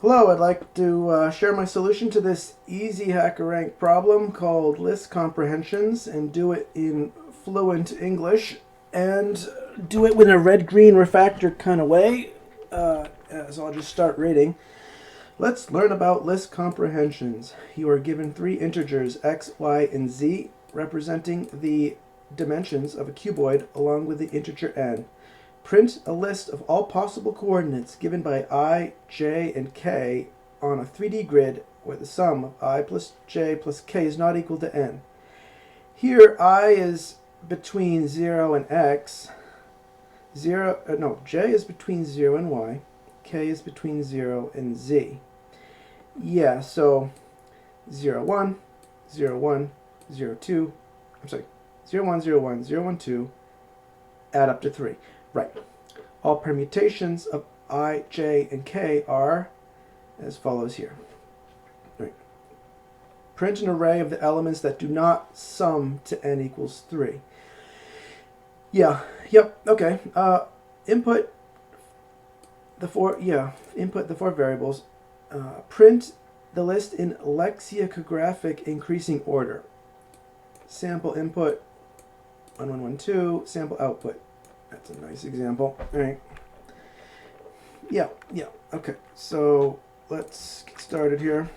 Hello, I'd like to share my solution to this easy Hackerrank problem called list comprehensions and do it in fluent English and do it with a red-green refactor kind of way. So I'll just start reading. Let's learn about list comprehensions. You are given three integers x, y, and z representing the dimensions of a cuboid along with the integer n. Print a list of all possible coordinates given by I, j, and k on a 3D grid where the sum of I plus j plus k is not equal to n. Here I is between 0 and x, j is between 0 and y, k is between 0 and z. Yeah, so 0, 1, 0, 1, 0, 2, I'm sorry, 0, 1, 0, 1, 0, 1, 2, add up to 3. Right. All permutations of I, j, and k are as follows here. Right. Print an array of the elements that do not sum to n equals 3. Okay. Input the four variables. Print the list in lexicographic increasing order. Sample input 1112, sample output. That's a nice example. All right. Okay. So let's get started here.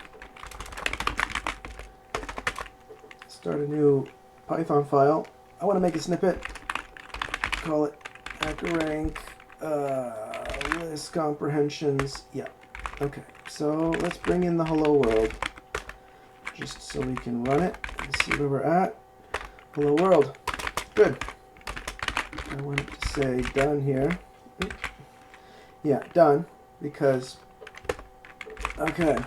Start a new Python file. I want to make a snippet. Call it Hackerrank list comprehensions. Yeah. Okay. So let's bring in the hello world, just so we can run it and see where we're at. Hello world. Good. I want to say done here. Yeah, done, because, okay,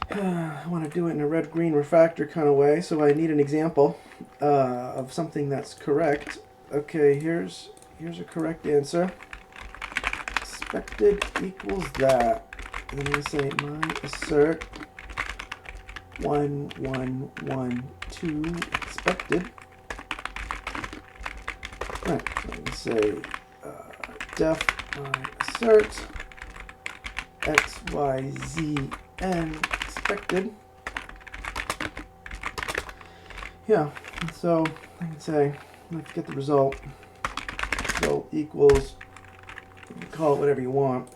I want to do it in a red-green refactor kind of way, so I need an example of something that's correct. Okay, here's a correct answer. Expected equals that. And then I'm going to say my assert 1, 1, 1, 2 expected. Right, so I'm going to say def my assert x, y, z, n expected. Yeah, so I can say, let's get the result. Result equals, you can call it whatever you want.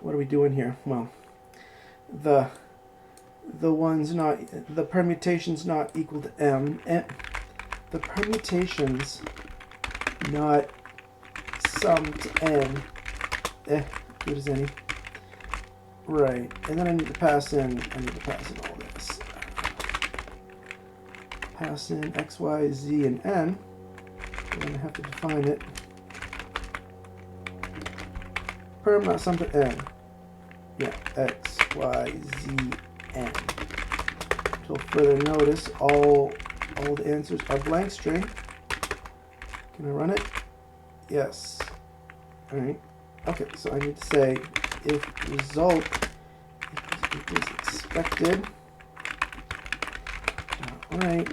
What are we doing here? Well, the permutations not equal to m, and the permutations not sum to n, good as any. Right, and then I need to pass in all this. Pass in x, y, z, and n. I'm going to have to define it. Perm not sum to n. Yeah, x, y, z, n. Until further notice, all the answers are blank string. Can I run it? Yes. Alright. Okay, so I need to say if result is expected. Alright.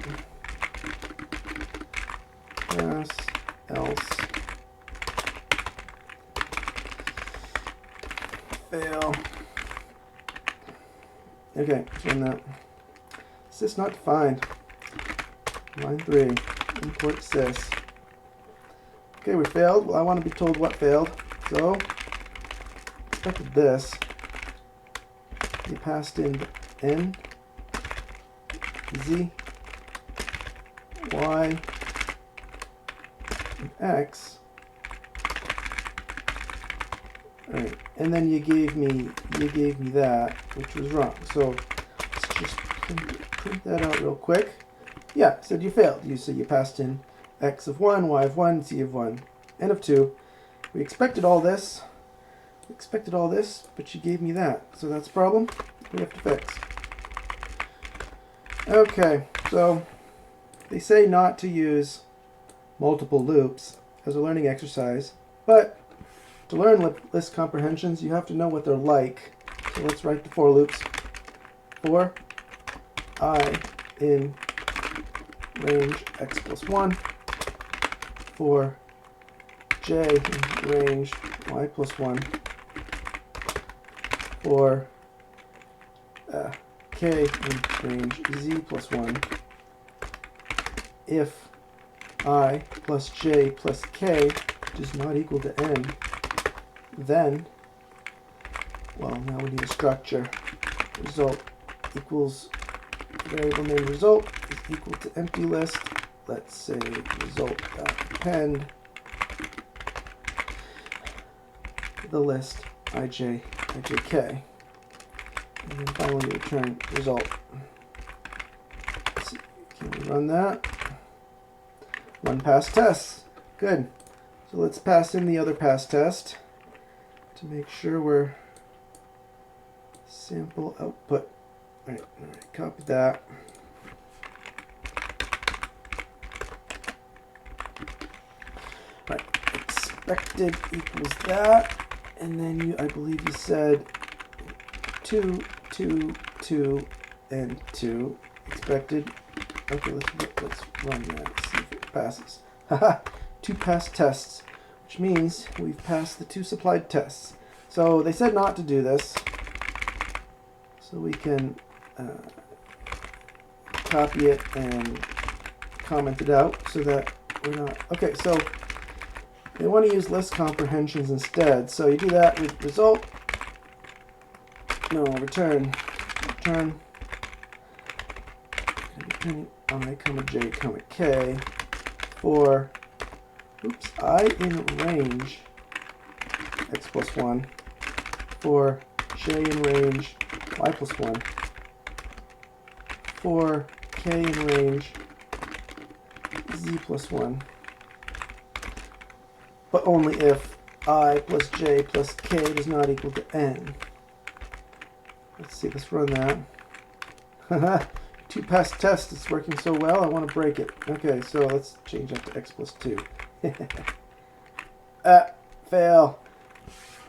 Yes, else. Fail. Okay, run that. Sys not defined. Line 3. Import sys. Okay, we failed. Well, I want to be told what failed. So, expected this. We passed in n, z, y, and x. Alright, and then you gave me that, which was wrong. So let's just print that out real quick. Yeah, said you failed. You passed in x of 1, y of 1, z of 1, n of 2. We expected all this, but you gave me that. So that's a problem we have to fix. Okay, so they say not to use multiple loops as a learning exercise, but to learn list comprehensions, you have to know what they're like. So let's write the for loops. For I in range x plus 1. For j in range y plus 1. for k in range z plus 1 if I plus j plus k does not equal to n, then, well, now we need a structure. Result equals variable name result is equal to empty list. Let's say result.append the list ijk. And then finally return result. Let's see, can we run that? Run pass tests. Good. So let's pass in the other pass test to make sure we're sample output. All right, copy that. All right, expected equals that, and then I believe you said 2, 2, 2, and 2 expected. Okay, let's run that, see if it passes. Haha, 2 pass tests, which means we've passed the 2 supplied tests. So they said not to do this, so we can copy it and comment it out so that we're not. Okay, so they want to use list comprehensions instead. So you do that with result. No, return I, comma j, comma k for I in range x plus 1 for j in range y plus 1 for k in range z plus 1, but only if I plus j plus k does not equal to n. Let's see, let's run that. 2 pass test, it's working so well, I want to break it. Okay, so let's change that to x plus 2. Fail.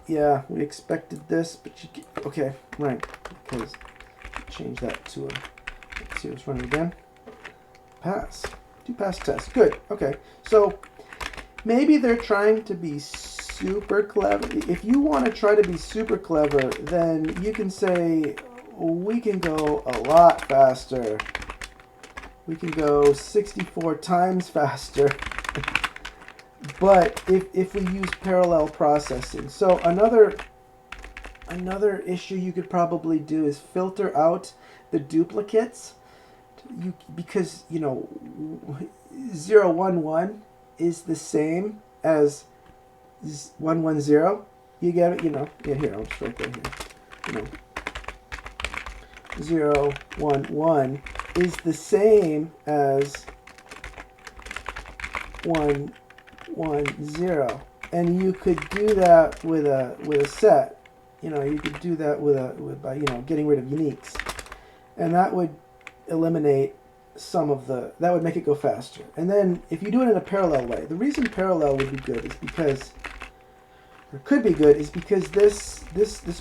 Yeah, we expected this, but you get, okay, right, because change that to a, let's see, let's run it again. Pass. 2 pass tests. Good. Okay, so maybe they're trying to be super clever. If you want to try to be super clever, then you can say, we can go a lot faster. We can go 64 times faster. But if we use parallel processing. So another issue you could probably do is filter out the duplicates. Because, you know, 0, 1, 1 is the same as 1, 1, 0. You get it? You know, yeah, here, I'll just write that here. You know, 0, 1, 1 is the same as 1, 1, 0. And you could do that with a set. You know, you could do that by, you know, getting rid of uniques. And that would eliminate some of that would make it go faster. And then if you do it in a parallel way, the reason parallel would be good is because, or could be good, is because this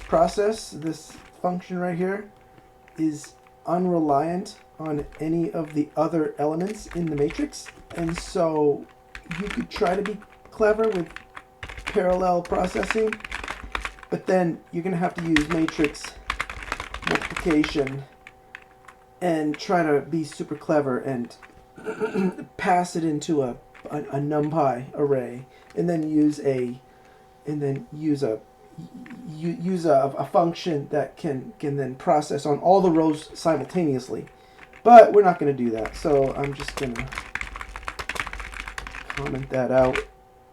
process, this function right here, is unreliant on any of the other elements in the matrix. And so you could try to be clever with parallel processing, but then you're going to have to use matrix multiplication and try to be super clever and pass it into a NumPy array, and then use a function that can then process on all the rows simultaneously. But we're not going to do that, so I'm just going to comment that out,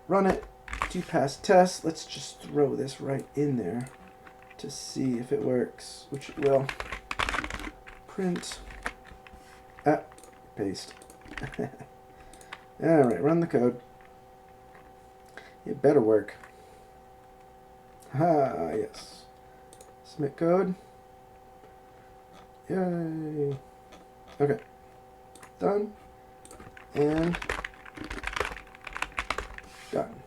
run it, 2 pass test. Let's just throw this right in there to see if it works, which it will. Print, paste. Alright, run the code. It better work. Yes. Submit code. Yay. Okay. Done. And done.